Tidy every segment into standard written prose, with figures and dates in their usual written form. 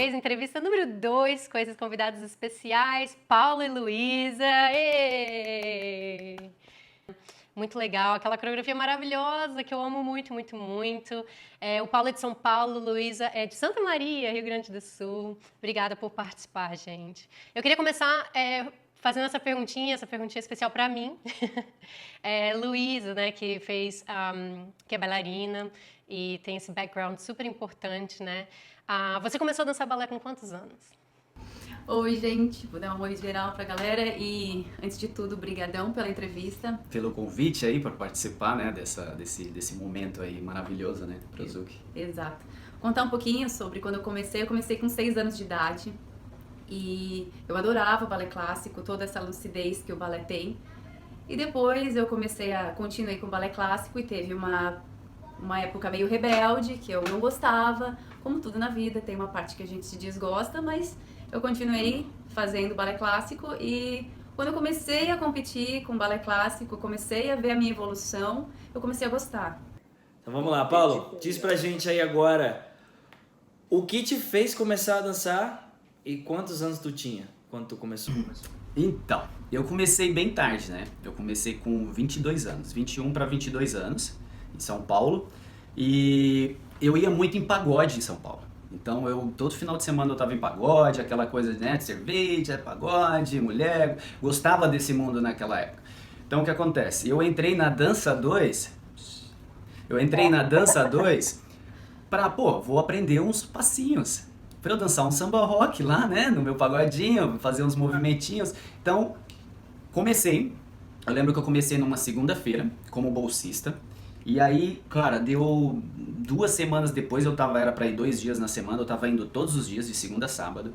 vocês, entrevista número 2 com esses convidados especiais, Paulo e Luísa. Ê! Muito legal, aquela coreografia maravilhosa que eu amo muito, muito, muito. O Paulo é de São Paulo, Luísa é de Santa Maria, Rio Grande do Sul. Obrigada por participar, gente. Eu queria começar fazendo essa perguntinha especial para mim. Luísa, né, que fez, que é bailarina e tem esse background super importante, né? Você começou a dançar balé com quantos anos? Oi, gente, vou dar um oi geral pra galera e, antes de tudo, brigadão pela entrevista. Pelo convite aí para participar, né, desse momento aí maravilhoso, né, pro Zuki. Exato. Contar um pouquinho sobre quando eu comecei com 6 anos de idade e eu adorava o balé clássico, toda essa lucidez que o balé tem. E depois eu continuei com o balé clássico e teve uma época meio rebelde, que eu não gostava, como tudo na vida, tem uma parte que a gente se desgosta, mas eu continuei fazendo balé clássico e quando eu comecei a competir com balé clássico, comecei a ver a minha evolução, eu comecei a gostar. Então vamos lá, Paulo, diz pra gente aí agora, o que te fez começar a dançar e quantos anos tu tinha quando tu começou? Então, eu comecei bem tarde, né? Eu comecei com 22 anos, 21 para 22 anos, em São Paulo, e eu ia muito em pagode em São Paulo. Então, todo final de semana eu tava em pagode, aquela coisa, né, de cerveja, pagode, mulher, gostava desse mundo naquela época. Então, o que acontece? Eu entrei na Dança 2 vou aprender uns passinhos, pra eu dançar um samba rock lá, né, no meu pagodinho, fazer uns movimentinhos. Então, eu lembro que eu comecei numa segunda-feira, como bolsista. E aí, cara, deu 2 semanas depois, era pra ir 2 dias na semana, eu tava indo todos os dias, de segunda a sábado.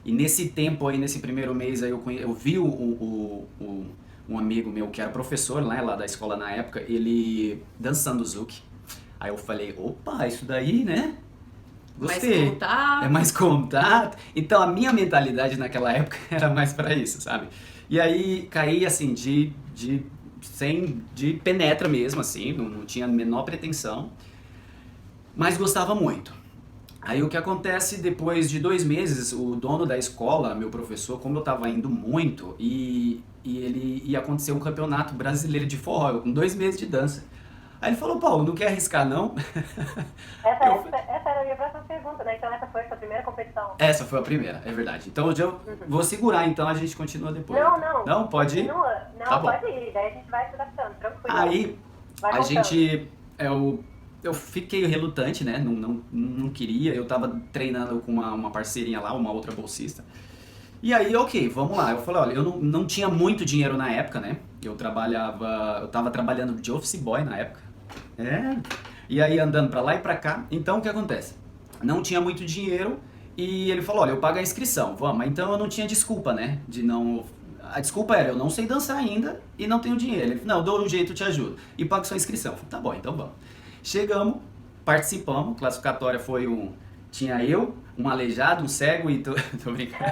E nesse tempo aí, nesse primeiro mês aí, eu vi um amigo meu que era professor lá da escola na época, ele dançando Zouk. Aí eu falei, opa, isso daí, né? Gostei. Mais contato. É mais contato. Então a minha mentalidade naquela época era mais pra isso, sabe? E aí caí assim, de penetra mesmo, assim, não tinha a menor pretensão, mas gostava muito. Aí o que acontece, depois de 2 meses, o dono da escola, meu professor, como eu tava indo muito, e ele ia acontecer um campeonato brasileiro de forró, eu com 2 meses de dança. Aí ele falou, Paulo, não quer arriscar não? Essa era a minha próxima pergunta, né? Então essa foi a sua primeira competição? Essa foi a primeira, é verdade. Então eu vou segurar, então a gente continua depois. Não. Não, pode ir? Continua. Não, tá pode ir, daí a gente vai se adaptando, tranquilo. Aí, vai a contando. gente, eu fiquei relutante, né, não queria, eu tava treinando com uma parceirinha lá, uma outra bolsista. E aí, ok, vamos lá. Eu falei, olha, eu não tinha muito dinheiro na época, né, eu tava trabalhando de office boy na época. E aí andando pra lá e pra cá, então o que acontece? Não tinha muito dinheiro e ele falou, olha, eu pago a inscrição, vamos. Então eu não tinha desculpa, né, a desculpa era, eu não sei dançar ainda e não tenho dinheiro. Ele falou, não, eu dou um jeito, eu te ajudo. E pago sua inscrição. Eu falei, tá bom, então vamos. Chegamos, participamos, classificatória tinha eu, um aleijado, um cego e tô brincando.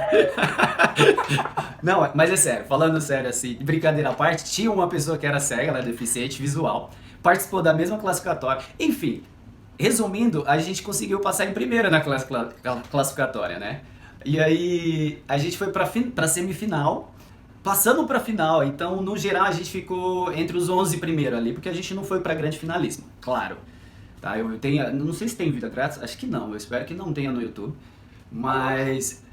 Não, mas é sério, falando sério assim, brincadeira à parte, tinha uma pessoa que era cega, ela é deficiente visual, participou da mesma classificatória. Enfim, resumindo, a gente conseguiu passar em primeira na classificatória, né? E aí a gente foi pra semifinal, passamos pra final, então no geral a gente ficou entre os 11 primeiro ali, porque a gente não foi pra grande finalismo, claro. Tá, não sei se tem vídeo grátis, acho que não, eu espero que não tenha no YouTube, mas,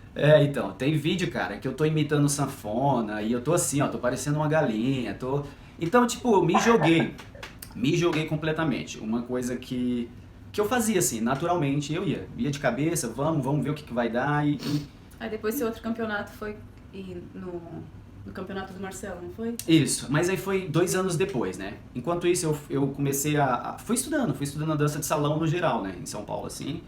então, tem vídeo, cara, que eu tô imitando sanfona e eu tô assim, ó, tô parecendo uma galinha, então, tipo, me joguei completamente, uma coisa que eu fazia assim, naturalmente, eu ia de cabeça, vamos ver o que vai dar Aí depois esse outro campeonato foi no campeonato do Marcelo, não foi? Isso, mas aí foi 2 anos depois, né? Enquanto isso eu comecei fui estudando a dança de salão no geral, né? Em São Paulo, assim.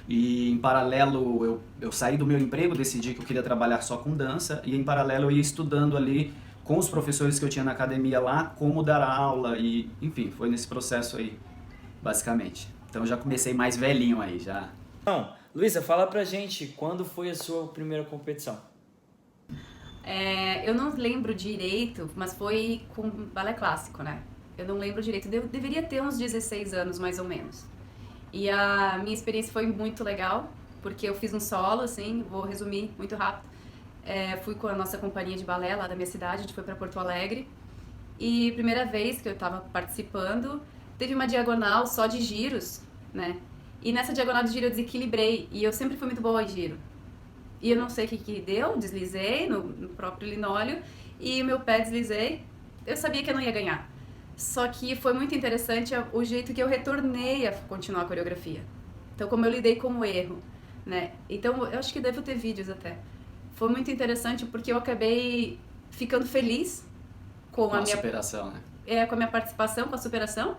E em paralelo eu saí do meu emprego, decidi que eu queria trabalhar só com dança. E em paralelo eu ia estudando ali com os professores que eu tinha na academia lá, como dar aula e, enfim, foi nesse processo aí, basicamente. Então eu já comecei mais velhinho aí, já. Então, Luísa, fala pra gente quando foi a sua primeira competição. Eu não lembro direito, mas foi com balé clássico, né? Eu não lembro direito, eu deveria ter uns 16 anos mais ou menos. E a minha experiência foi muito legal, porque eu fiz um solo, assim, vou resumir muito rápido. Fui com a nossa companhia de balé lá da minha cidade, a gente foi para Porto Alegre. E primeira vez que eu estava participando, teve uma diagonal só de giros, né? E nessa diagonal de giro eu desequilibrei, e eu sempre fui muito boa em giro. E eu não sei o que deu, deslizei no próprio linóleo, e o meu pé deslizei, eu sabia que eu não ia ganhar. Só que foi muito interessante o jeito que eu retornei a continuar a coreografia. Então, como eu lidei com o erro, né? Então, eu acho que devo ter vídeos até. Foi muito interessante porque eu acabei ficando feliz com a minha superação, né? com a minha participação, com a superação.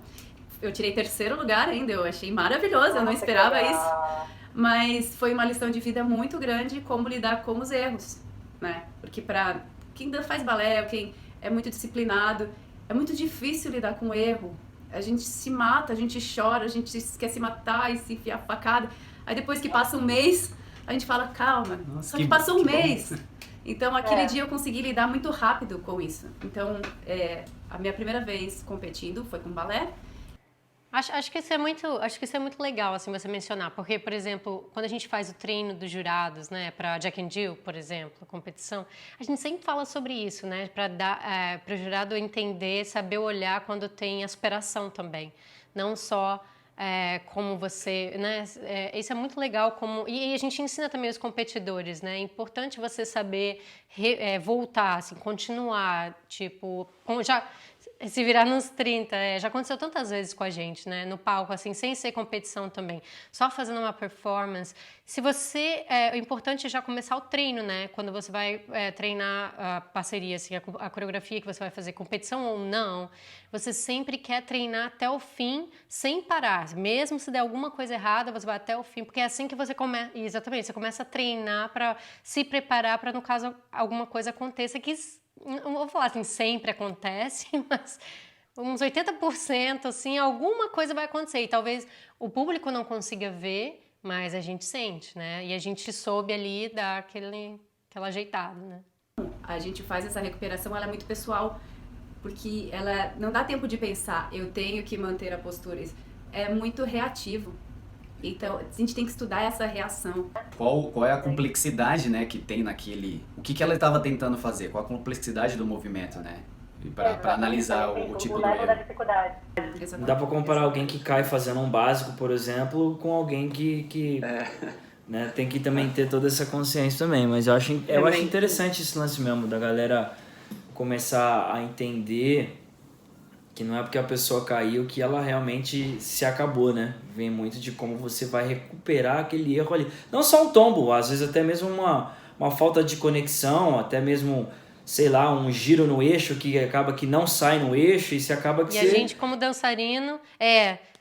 Eu tirei 3º lugar ainda, eu achei maravilhoso, eu não esperava isso. Mas foi uma lição de vida muito grande como lidar com os erros, né? Porque para quem faz balé, quem é muito disciplinado, é muito difícil lidar com o erro. A gente se mata, a gente chora, a gente quer se matar e se enfiar facada. Aí depois que passa um mês, a gente fala, calma, Nossa, só que passou um mês. Bom. Então, aquele dia eu consegui lidar muito rápido com isso. Então, a minha primeira vez competindo foi com balé. Acho que isso é muito legal, assim, você mencionar, porque, por exemplo, quando a gente faz o treino dos jurados, né, para Jack and Jill, por exemplo, a competição, a gente sempre fala sobre isso, né, para dar para o jurado entender, saber olhar quando tem a superação também, não só como você, né, isso é muito legal, e a gente ensina também os competidores, né, é importante você saber voltar, assim, continuar, tipo, se virar nos 30, já aconteceu tantas vezes com a gente, né? No palco, assim, sem ser competição também. Só fazendo uma performance. Se você... o importante é já começar o treino, né? Quando você vai treinar a parceria, assim, a coreografia que você vai fazer, competição ou não, você sempre quer treinar até o fim, sem parar. Mesmo se der alguma coisa errada, você vai até o fim, porque é assim que você começa... Exatamente, você começa a treinar para se preparar para, no caso, alguma coisa aconteça que... Não vou falar assim, sempre acontece, mas uns 80%, assim, alguma coisa vai acontecer. E talvez o público não consiga ver, mas a gente sente, né? E a gente soube ali dar aquela ajeitada, né? A gente faz essa recuperação, ela é muito pessoal, porque ela não dá tempo de pensar, eu tenho que manter a postura. É muito reativo. Então, a gente tem que estudar essa reação. Qual é a complexidade, né, que tem naquele... O que ela estava tentando fazer? Qual a complexidade do movimento, né? Para analisar o tipo do level da erro. dificuldade. Não dá pra comparar alguém que cai fazendo um básico, por exemplo, com alguém que né, tem que também ter toda essa consciência também. Mas eu acho interessante esse lance mesmo, da galera começar a entender que não é porque a pessoa caiu que ela realmente se acabou, né? Vem muito de como você vai recuperar aquele erro ali. Não só um tombo, às vezes até mesmo uma falta de conexão, até mesmo, sei lá, um giro no eixo que acaba que não sai no eixo e se acaba que a gente, como dançarino,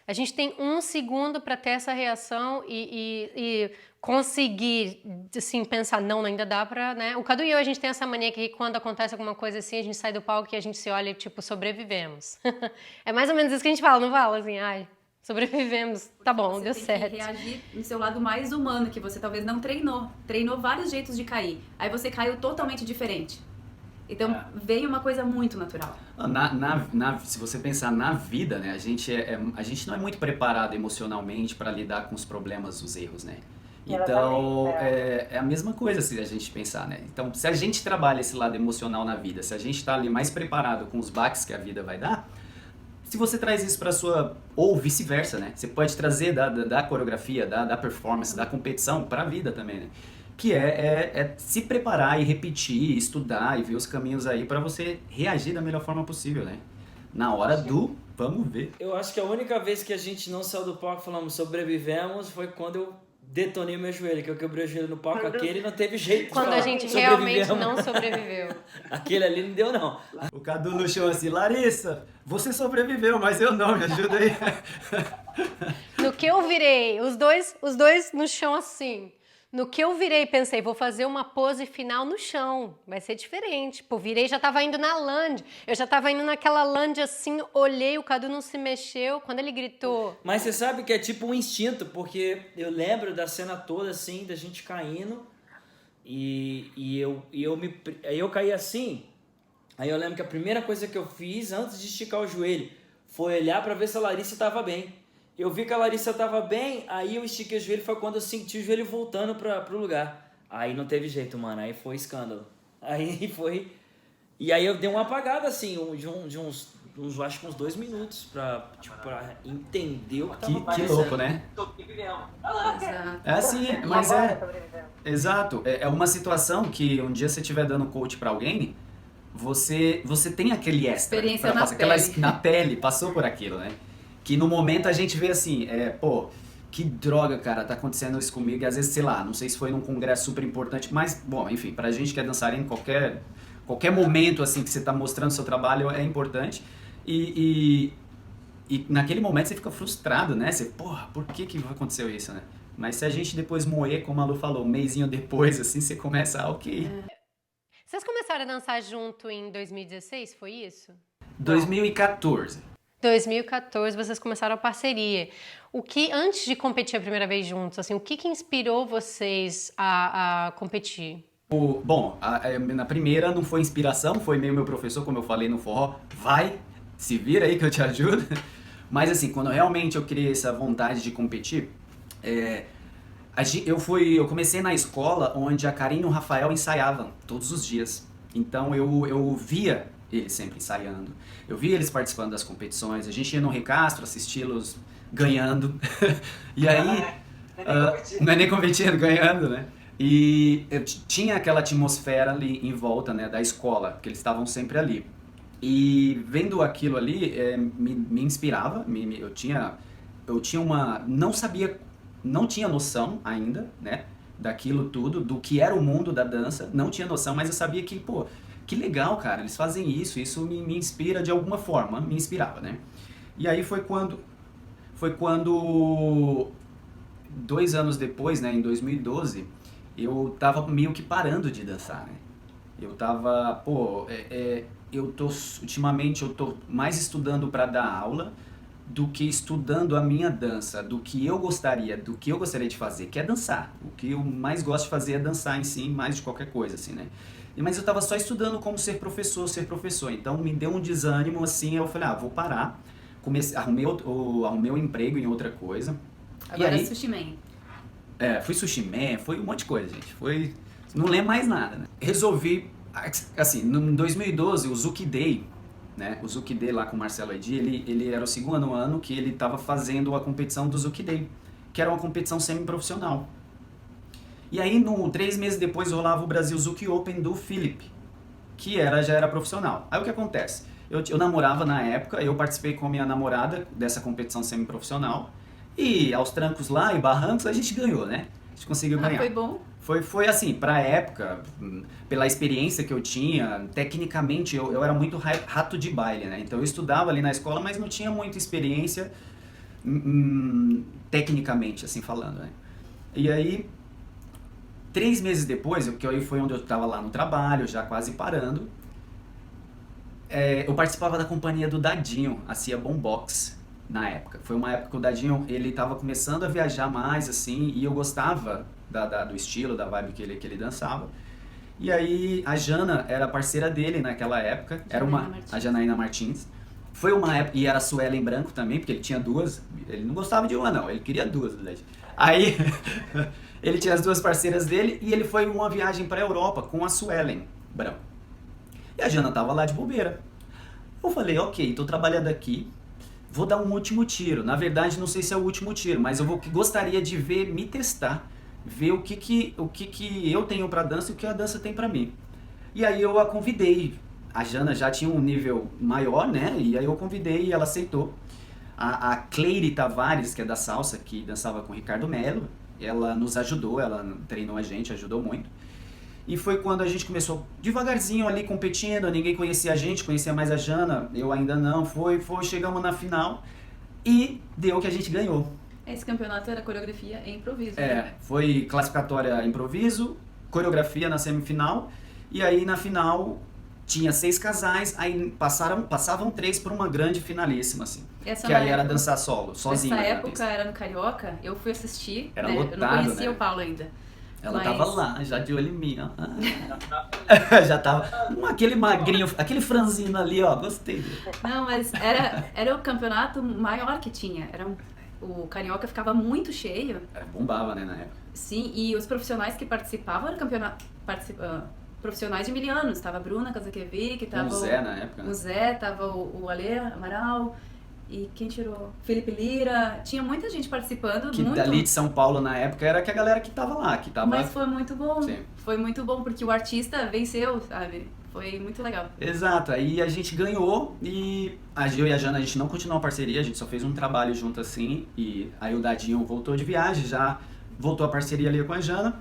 a gente tem 1 segundo para ter essa reação e conseguir, assim, pensar, não, ainda dá pra, né? O Cadu e eu, a gente tem essa mania que quando acontece alguma coisa assim, a gente sai do palco e a gente se olha e, tipo, sobrevivemos. É mais ou menos isso que a gente fala, não fala? Assim, sobrevivemos, tá bom, deu certo. Você tem que reagir no seu lado mais humano, que você talvez não treinou. Treinou vários jeitos de cair. Aí você caiu totalmente diferente. Então, vem uma coisa muito natural. Se você pensar na vida, né, a gente não é muito preparado emocionalmente para lidar com os problemas, os erros, né? Então, é a mesma coisa se a gente pensar, né? Então, se a gente trabalha esse lado emocional na vida, se a gente está ali mais preparado com os baques que a vida vai dar, se você traz isso para sua... Ou vice-versa, né? Você pode trazer da coreografia, da performance, da competição para a vida também, né? Que é se preparar e repetir, estudar e ver os caminhos aí para você reagir da melhor forma possível, né? Na hora do vamos ver. Eu acho que a única vez que a gente não saiu do palco falando sobrevivemos foi quando eu detonei meu joelho, que eu quebrei o joelho no palco, aquele não teve jeito. Quando a gente realmente não sobreviveu. Aquele ali não deu, não. O Cadu no chão assim, Larissa, você sobreviveu, mas eu não, me ajuda aí. No que eu virei, os dois no chão assim. No que eu virei, pensei, vou fazer uma pose final no chão, vai ser diferente. Pô, virei, já tava indo na land, eu já tava indo naquela land assim, olhei, o Cadu não se mexeu, quando ele gritou... Mas você sabe que é tipo um instinto, porque eu lembro da cena toda assim, da gente caindo, e eu caí assim, aí eu lembro que a primeira coisa que eu fiz antes de esticar o joelho foi olhar pra ver se a Larissa tava bem. eu vi que a Larissa tava bem, aí eu estiquei o joelho, foi quando eu senti o joelho voltando pro lugar. Aí não teve jeito, mano, aí foi escândalo. Aí foi... E aí eu dei uma apagada, assim, acho que uns 2 minutos pra entender o que tava Que acontecendo. louco, né? Exato. É assim, mas Agora, é... sobrevivendo. Exato. É uma situação que um dia você estiver dando coach pra alguém, você tem aquele extra. Experiência pra na passar, aquela pele. na pele, passou por aquilo, né? Que no momento a gente vê assim, pô, que droga, cara, tá acontecendo isso comigo. E às vezes, sei lá, não sei se foi num congresso super importante, mas, bom, enfim, pra gente que é dançarino, qualquer momento, assim, que você tá mostrando seu trabalho é importante. E naquele momento você fica frustrado, né? Você, porra, por que aconteceu isso, né? Mas se a gente depois moer, como a Lu falou, um mesinho depois, assim, você começa, ok. Vocês começaram a dançar junto em 2016, foi isso? 2014. 2014 vocês começaram a parceria. Antes de competir a primeira vez juntos, assim, o que inspirou vocês a competir? Na primeira não foi inspiração, foi meio meu professor, como eu falei no forró, vai, se vira aí que eu te ajudo. Mas assim, quando realmente eu criei essa vontade de competir, eu comecei na escola onde a Karine e o Rafael ensaiavam todos os dias. Então eu via eles sempre ensaiando, eu via eles participando das competições, a gente ia no Recastro assisti-los ganhando. E aí, não é nem competindo, ganhando, né? E eu tinha aquela atmosfera ali em volta, né, da escola, porque eles estavam sempre ali. E vendo aquilo ali, me inspirava, eu tinha não tinha noção ainda, né, daquilo tudo, do que era o mundo da dança, não tinha noção, mas eu sabia que, pô, que legal, cara, eles fazem isso me inspira de alguma forma, me inspirava, né. E aí foi quando 2 anos depois, né, em 2012, eu tava meio que parando de dançar, né. Eu tava, ultimamente eu tô mais estudando para dar aula do que estudando a minha dança, do que eu gostaria de fazer, que é dançar. O que eu mais gosto de fazer é dançar em si, mais de qualquer coisa, assim, né. Mas eu tava só estudando como ser professor, então me deu um desânimo, assim, eu falei, vou parar, arrumei um emprego em outra coisa. Agora e aí, é Sushi Man. fui sushi man, foi um monte de coisa, gente. Não lembro mais nada, né? Resolvi, assim, em 2012, o Zuki Day, né? O Zuki Day lá com o Marcelo Edi, ele era o segundo ano que ele estava fazendo a competição do Zuki Day, que era uma competição semi-profissional. E aí, 3 meses depois, rolava o Brasil Zuki Open do Felipe, que já era profissional. Aí o que acontece? Eu namorava na época, eu participei com a minha namorada dessa competição semi-profissional, e aos trancos lá e barrancos a gente ganhou, né? A gente conseguiu ganhar. Foi bom? Foi assim, pra época, pela experiência que eu tinha, tecnicamente eu era muito rato de baile, né? Então eu estudava ali na escola, mas não tinha muita experiência tecnicamente, assim falando, né? E aí, 3 meses depois, que aí foi onde eu tava lá no trabalho, já quase parando, eu participava da companhia do Dadinho, a Cia Bombox, na época. Foi uma época que o Dadinho, ele tava começando a viajar mais, assim, e eu gostava do estilo, da vibe que ele dançava. E aí a Jana era parceira dele naquela época, a Janaína Martins. Foi uma época, e era a Suelen Branco também, porque ele tinha 2, ele não gostava de uma não, ele queria 2, na verdade. Aí ele tinha as 2 parceiras dele e ele foi uma viagem pra Europa com a Suelen Branco. E a Jana tava lá de bobeira. Eu falei, ok, tô trabalhando aqui, vou dar um último tiro. Na verdade, não sei se é o último tiro, mas eu gostaria de me testar, ver o que eu tenho pra dança e o que a dança tem pra mim. E aí eu a convidei. A Jana já tinha um nível maior, né? E aí eu convidei e ela aceitou. A Cleire Tavares, que é da salsa, que dançava com o Ricardo Melo, ela nos ajudou, ela treinou a gente, ajudou muito. E foi quando a gente começou devagarzinho ali competindo, ninguém conhecia a gente, conhecia mais a Jana, eu ainda não, chegamos na final e deu que a gente ganhou. Esse campeonato era coreografia e improviso, né? Foi classificatória improviso, coreografia na semifinal, e aí na final tinha 6 casais, aí passavam 3 por uma grande finalíssima, assim. Que aí era dançar solo, sozinha. Nessa época era no Carioca, eu fui assistir, era né? lotado, eu não conhecia né? o Paulo ainda. Ela tava lá, já de olho em mim, ó. Já tava. Aquele magrinho, aquele franzino ali, ó, gostei dele. Não, mas era o campeonato maior que tinha. o Carioca ficava muito cheio. Bombava, né, na época. Sim, e os profissionais que participavam eram profissionais de milianos. Tava a Bruna Kazakevic, tava O Zé na época, né? o Zé, tava o Ale Amaral, e quem tirou? Felipe Lira. Tinha muita gente participando. Que muito... dali de São Paulo na época era que a galera que tava lá, que tava... Mas foi muito bom. Sim. Foi muito bom, porque o artista venceu, sabe? Foi muito legal. Exato, aí a gente ganhou e a Gil e a Jana, a gente não continuou a parceria, a gente só fez um trabalho junto assim, e aí o Dadinho voltou de viagem, já voltou a parceria ali com a Jana,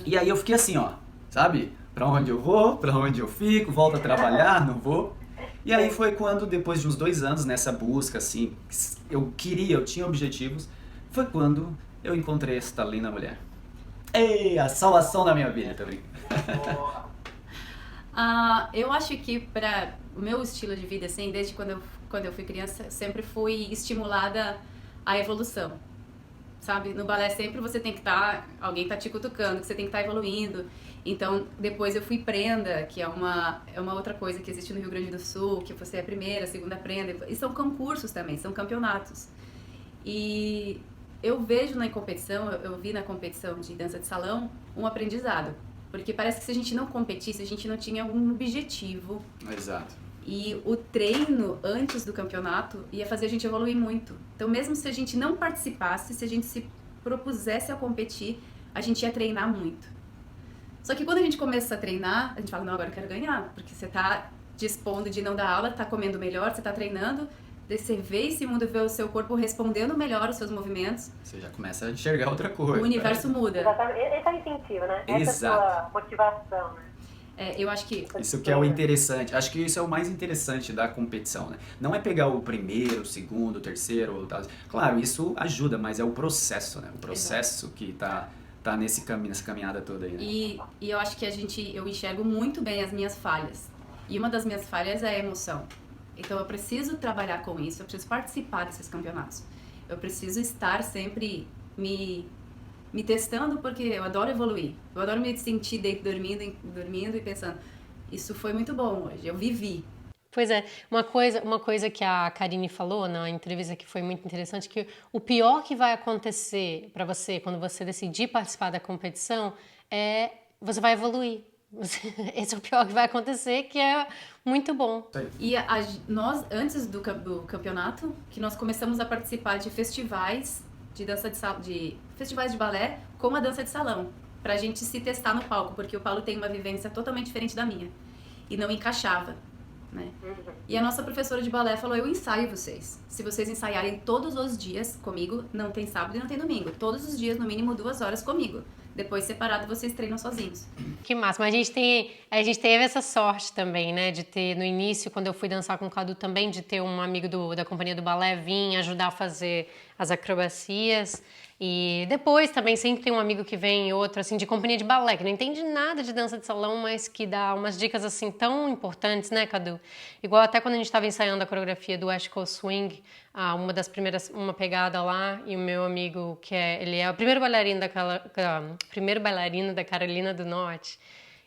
e aí eu fiquei assim, ó, sabe? Pra onde eu vou, pra onde eu fico, volto a trabalhar, não vou. E aí foi quando, depois de uns 2 anos nessa busca, assim, eu tinha objetivos, foi quando eu encontrei essa linda mulher. Ei, a salvação da minha vida, tá brincando? Eu acho que para o meu estilo de vida, assim, desde quando eu fui criança, sempre fui estimulada à evolução, sabe? No balé sempre você tem que alguém tá te cutucando, que você tem que estar evoluindo. Então, depois eu fui prenda, que é uma outra coisa que existe no Rio Grande do Sul, que você é a primeira, a segunda prenda, e são concursos também, são campeonatos. E eu vejo na competição, eu vi na competição de dança de salão um aprendizado. Porque parece que se a gente não competisse, a gente não tinha algum objetivo. Exato. E o treino antes do campeonato ia fazer a gente evoluir muito. Então, mesmo se a gente não participasse, se a gente se propusesse a competir, a gente ia treinar muito. Só que quando a gente começa a treinar, a gente fala, não, agora eu quero ganhar. Porque você tá dispondo de não dar aula, tá comendo melhor, você tá treinando. Daí você vê esse mundo, vê o seu corpo respondendo melhor aos seus movimentos. Você já começa a enxergar outra coisa. O universo muda. Exatamente. Esse é o incentivo, né? Essa Exato. é a sua motivação, né? Eu acho que... Isso que é o interessante. Acho que isso é o mais interessante da competição, né? Não é pegar o primeiro, o segundo, o terceiro, tal. Claro, isso ajuda, mas é o processo, né? O processo que tá nessa caminhada toda aí, né? E eu acho que eu enxergo muito bem as minhas falhas. E uma das minhas falhas é a emoção. Então eu preciso trabalhar com isso, eu preciso participar desses campeonatos. Eu preciso estar sempre me testando, porque eu adoro evoluir. Eu adoro me sentir dormindo e pensando, isso foi muito bom hoje, eu vivi. Pois é, uma coisa que a Karine falou na entrevista que foi muito interessante, que o pior que vai acontecer para você quando você decidir participar da competição é você vai evoluir. Esse é o pior que vai acontecer, que é muito bom. E nós, antes do campeonato, que nós começamos a participar de festivais de dança de festivais de balé com a dança de salão, pra gente se testar no palco, porque o Paulo tem uma vivência totalmente diferente da minha e não encaixava, né? E a nossa professora de balé falou, eu ensaio vocês. Se vocês ensaiarem todos os dias comigo, não tem sábado e não tem domingo. Todos os dias, no mínimo 2 horas comigo. Depois, separado, vocês treinam sozinhos. Que massa. Mas a gente teve essa sorte também, né? De ter, no início, quando eu fui dançar com o Cadu também, de ter um amigo da companhia do balé vir ajudar a fazer as acrobacias. E depois também sempre tem um amigo que vem, outro, assim, de companhia de balé, que não entende nada de dança de salão, mas que dá umas dicas, assim, tão importantes, né, Cadu? Igual até quando a gente estava ensaiando a coreografia do West Coast Swing, uma pegada lá, e o meu amigo, ele é o primeiro bailarino da Carolina do Norte,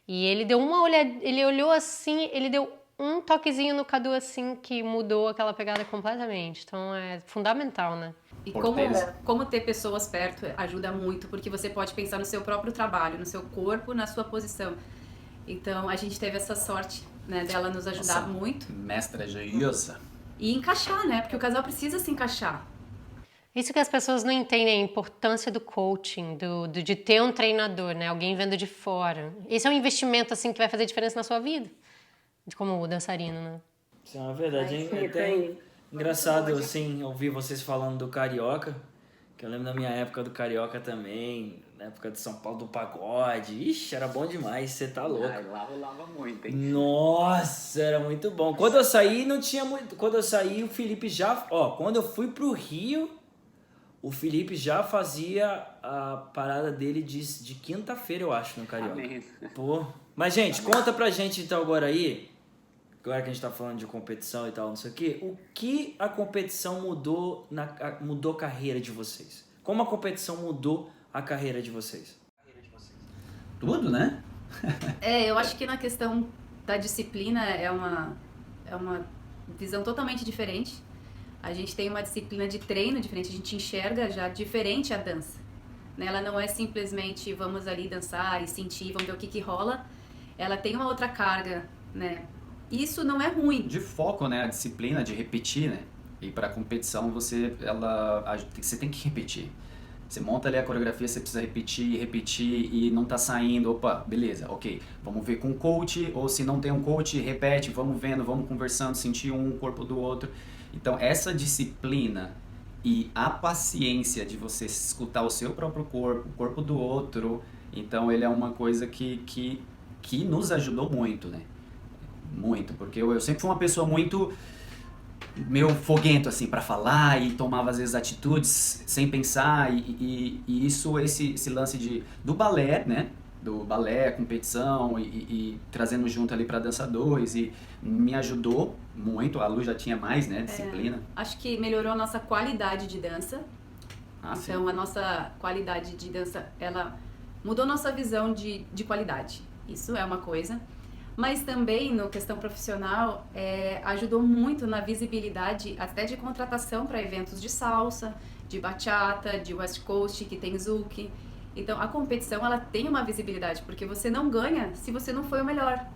e ele deu uma olhada, ele olhou assim, ele deu um toquezinho no Cadu, assim, que mudou aquela pegada completamente. Então, é fundamental, né? E como ter pessoas perto ajuda muito, porque você pode pensar no seu próprio trabalho, no seu corpo, na sua posição. Então, a gente teve essa sorte, né, dela nos ajudar muito. Mestra joiosa. E encaixar, né? Porque o casal precisa se encaixar. Isso que as pessoas não entendem, a importância do coaching, de ter um treinador, né? Alguém vendo de fora. Esse é um investimento, assim, que vai fazer diferença na sua vida, como dançarino, né? Isso é uma verdade. É até engraçado, assim, ouvir vocês falando do Carioca, que eu lembro da minha época do Carioca também, na época de São Paulo, do pagode. Ixi, era bom demais, você tá louco. Lá rolava muito, hein? Nossa, era muito bom. Quando eu saí, não tinha muito... Quando eu saí, o Felipe já... Quando eu fui pro Rio, o Felipe já fazia a parada dele de quinta-feira, eu acho, no Carioca. Amém. Pô. Mas, gente, conta pra gente, então, agora que a gente tá falando de competição e tal, não sei o quê, o que a competição mudou a carreira de vocês? Como a competição mudou a carreira de vocês? Tudo, né? Eu acho que na questão da disciplina é uma visão totalmente diferente. a gente tem uma disciplina de treino diferente, a gente enxerga já diferente a dança. Né? Ela não é simplesmente vamos ali dançar e sentir, vamos ver o que rola. Ela tem uma outra carga, né? Isso não é ruim. De foco, né? A disciplina de repetir, né? E para competição você tem que repetir. Você monta ali a coreografia, você precisa repetir e não tá saindo. Opa, beleza, ok. Vamos ver com o coach, ou se não tem um coach, repete, vamos vendo, vamos conversando, sentir um corpo do outro. Então essa disciplina e a paciência de você escutar o seu próprio corpo, o corpo do outro, então ele é uma coisa que nos ajudou muito, né? Muito, porque eu sempre fui uma pessoa muito meio foguento assim para falar e tomava às vezes atitudes sem pensar e isso esse lance do balé, né? Do balé, competição e trazendo junto ali para dançadores e me ajudou muito. A Lu já tinha mais, né, disciplina. Acho que melhorou a nossa qualidade de dança. Então sim. A nossa qualidade de dança, ela mudou nossa visão de qualidade. Isso é uma coisa. Mas também, na questão profissional, ajudou muito na visibilidade até de contratação para eventos de salsa, de bachata, de West Coast, que tem Zouk. Então, a competição, ela tem uma visibilidade, porque você não ganha se você não foi o melhor.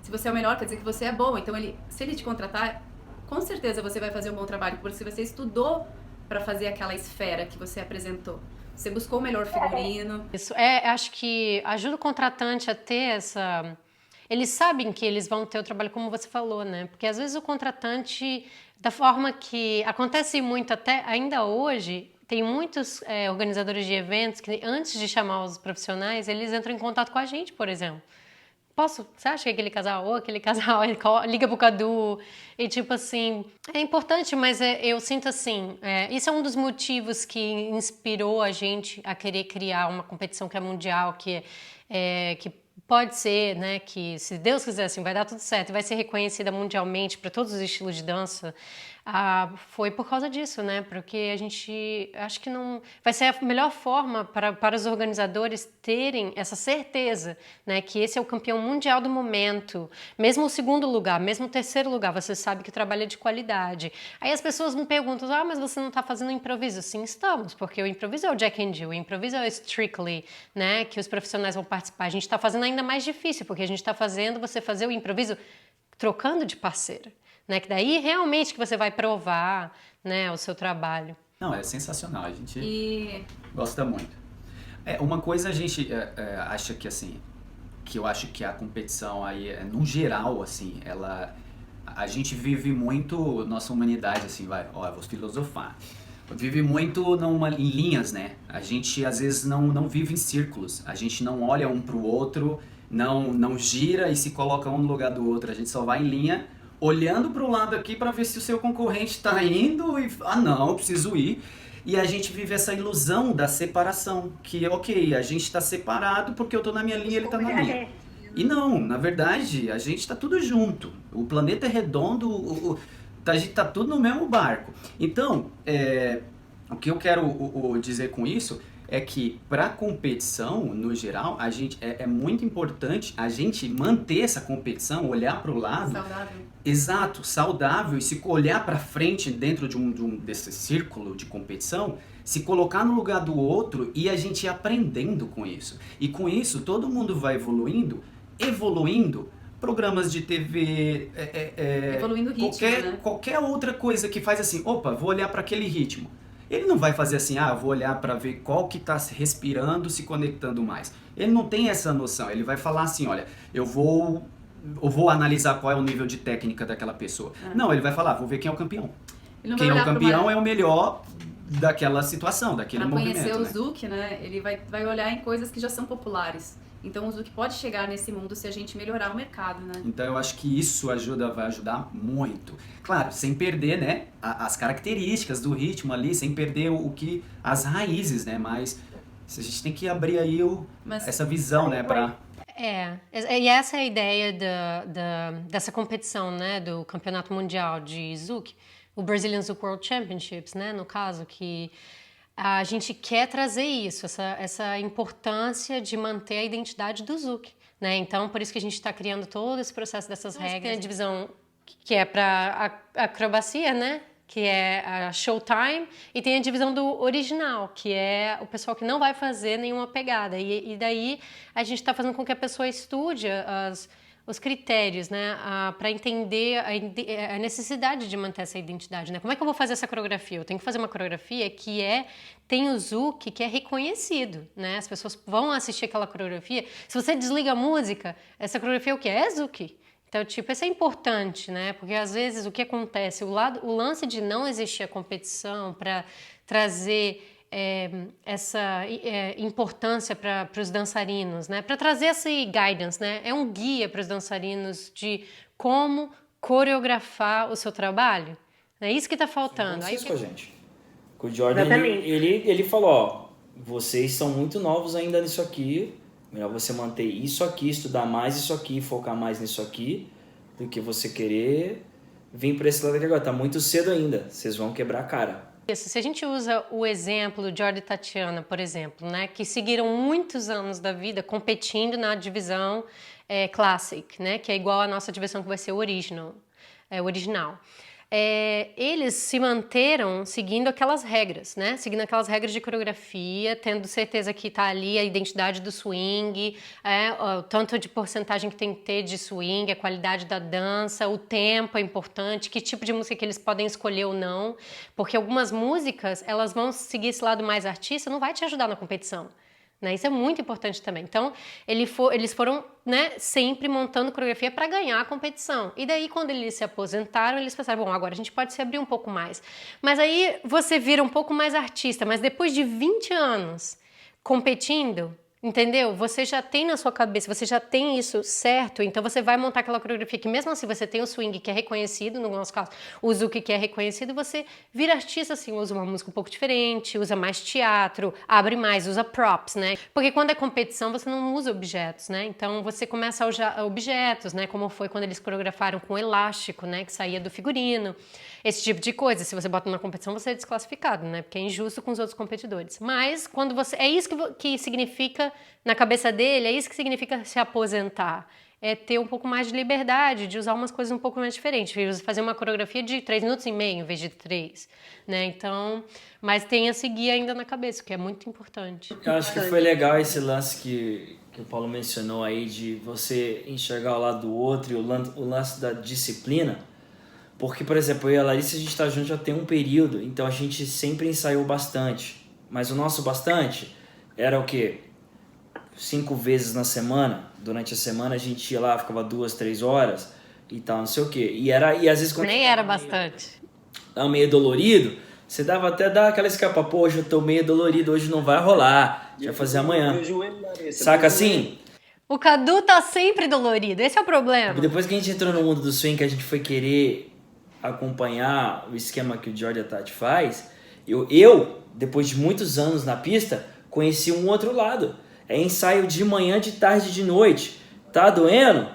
Se você é o melhor, quer dizer que você é bom. Então, se ele te contratar, com certeza você vai fazer um bom trabalho, porque você estudou para fazer aquela esfera que você apresentou. Você buscou o melhor figurino. Isso, acho que ajuda o contratante a ter essa... Eles sabem que eles vão ter o trabalho, como você falou, né? Porque às vezes o contratante, da forma que acontece muito até ainda hoje, tem muitos organizadores de eventos que antes de chamar os profissionais, eles entram em contato com a gente, por exemplo. Você acha que aquele casal liga pro Cadu e tipo assim, é importante, mas eu sinto assim, isso é um dos motivos que inspirou a gente a querer criar uma competição que é mundial, que pode ser, né, que se Deus quiser assim, vai dar tudo certo, vai ser reconhecida mundialmente para todos os estilos de dança. Foi por causa disso, né? Porque a gente acho que não vai ser a melhor forma para os organizadores terem essa certeza, né? Que esse é o campeão mundial do momento. Mesmo o segundo lugar, mesmo o terceiro lugar, você sabe que o trabalho é de qualidade. Aí as pessoas me perguntam, mas você não está fazendo improviso? Sim, estamos, porque o improviso é o Jack and Jill, o improviso é o Strictly, né? Que os profissionais vão participar. A gente está fazendo ainda mais difícil, porque a gente está fazendo você fazer o improviso trocando de parceira. Né, que daí realmente que você vai provar, né, o seu trabalho. Não, é sensacional, a gente gosta muito. Uma coisa a gente acha que assim, que eu acho que a competição aí, no geral, assim, a gente vive muito, nossa humanidade, assim, eu vou filosofar, vive muito em linhas, né? A gente às vezes não vive em círculos, a gente não olha um pro outro, não gira e se coloca um no lugar do outro, a gente só vai em linha, olhando para o lado aqui para ver se o seu concorrente está indo e, não, eu preciso ir. E a gente vive essa ilusão da separação, que ok, a gente está separado porque eu estou na minha linha e ele está na minha. E não, na verdade, a gente está tudo junto. O planeta é redondo, a gente está tudo no mesmo barco. Então, o que eu quero dizer com isso é que para competição, no geral, a gente é muito importante a gente manter essa competição, olhar para o lado. Saudável. Exato, saudável, e se olhar para frente dentro desse círculo de competição, se colocar no lugar do outro e a gente ir aprendendo com isso. E com isso, todo mundo vai evoluindo, programas de TV, evoluindo o ritmo, qualquer outra coisa que faz assim, opa, vou olhar para aquele ritmo. Ele não vai fazer assim, vou olhar para ver qual que está respirando, se conectando mais. Ele não tem essa noção, ele vai falar assim, olha, eu vou analisar qual é o nível de técnica daquela pessoa. Não, ele vai falar, vou ver quem é o campeão. Quem é o campeão é o melhor daquela situação, daquele movimento. Para conhecer o Zouk, né, ele vai olhar em coisas que já são populares. Então o Zouk pode chegar nesse mundo se a gente melhorar o mercado, né? Então eu acho que isso vai ajudar muito. Claro, sem perder, né, as características do ritmo ali, sem perder as raízes, né? Mas a gente tem que abrir aí essa visão, né, para... E essa é a ideia dessa competição, né, do Campeonato Mundial de Zouk, o Brazilian Zouk World Championships, né, no caso, que a gente quer trazer isso, essa importância de manter a identidade do Zouk, né? Então, por isso que a gente está criando todo esse processo dessas regras. Tem a divisão que é para acrobacia, né? que é a Showtime, e tem a divisão do original, que é o pessoal que não vai fazer nenhuma pegada. E daí a gente está fazendo com que a pessoa estude os critérios, né, para entender a necessidade de manter essa identidade, né? Como é que eu vou fazer essa coreografia? Eu tenho que fazer uma coreografia que tem o zouk que é reconhecido, né? As pessoas vão assistir aquela coreografia. Se você desliga a música, essa coreografia é o quê? É zouk. Então, tipo, isso é importante, né? Porque às vezes o que acontece, o lance de não existir a competição para trazer essa importância para os dançarinos, né? Para trazer esse guidance, né? É um guia para os dançarinos de como coreografar o seu trabalho. É isso que está faltando. Aí com a gente. O Jordan, ele falou, ó, vocês são muito novos ainda nisso aqui, melhor você manter isso aqui, estudar mais isso aqui, focar mais nisso aqui, do que você querer vir para esse lado aqui agora. Tá muito cedo ainda, vocês vão quebrar a cara. Isso, se a gente usa o exemplo de Jordan e Tatiana, por exemplo, né, que seguiram muitos anos da vida competindo na divisão Classic, né, que é igual à nossa divisão que vai ser o original. Eles se manteram seguindo aquelas regras, né? Seguindo aquelas regras de coreografia, tendo certeza que está ali a identidade do swing, o tanto de porcentagem que tem que ter de swing, a qualidade da dança, o tempo é importante, que tipo de música que eles podem escolher ou não, porque algumas músicas, elas vão seguir esse lado mais artista, não vai te ajudar na competição. Né? Isso é muito importante também. Então, eles foram, né, sempre montando coreografia para ganhar a competição. E daí, quando eles se aposentaram, eles pensaram, bom, agora a gente pode se abrir um pouco mais. Mas aí você vira um pouco mais artista, mas depois de 20 anos competindo, entendeu? Você já tem na sua cabeça, você já tem isso certo, então você vai montar aquela coreografia que mesmo assim você tem o swing que é reconhecido, no nosso caso, o zouk que é reconhecido, você vira artista assim, usa uma música um pouco diferente, usa mais teatro, abre mais, usa props, né? Porque quando é competição você não usa objetos, né? Então você começa a usar objetos, né? Como foi quando eles coreografaram com elástico, né? Que saía do figurino, esse tipo de coisa. Se você bota numa competição você é desclassificado, né? Porque é injusto com os outros competidores. Mas quando você... É isso que significa na cabeça dele, é isso que significa se aposentar. É ter um pouco mais de liberdade, de usar umas coisas um pouco mais diferentes. Fazer uma coreografia de 3 minutos e meio em vez de 3, né? Então, mas tem a seguir ainda na cabeça, o que é muito importante. Eu acho que foi legal esse lance que o Paulo mencionou aí, de você enxergar o lado do outro e o lance da disciplina. Porque, por exemplo, eu e a Larissa, a gente tá junto já tem um período, então a gente sempre ensaiou bastante. Mas o nosso bastante era o quê? 5 vezes na semana. Durante a semana a gente ia lá, ficava 2, 3 horas e tal, não sei o quê. E às vezes quando nem era bastante. Tava meio dolorido, você dava até dar aquela escapa, pô, hoje eu tô meio dolorido, hoje não vai rolar, já fazer amanhã. Saca assim? O Cadu tá sempre dolorido, esse é o problema. Depois que a gente entrou no mundo do swing, que a gente foi querer acompanhar o esquema que o Jordan Tati faz, eu, depois de muitos anos na pista, conheci um outro lado. É ensaio de manhã, de tarde, de noite. Tá doendo?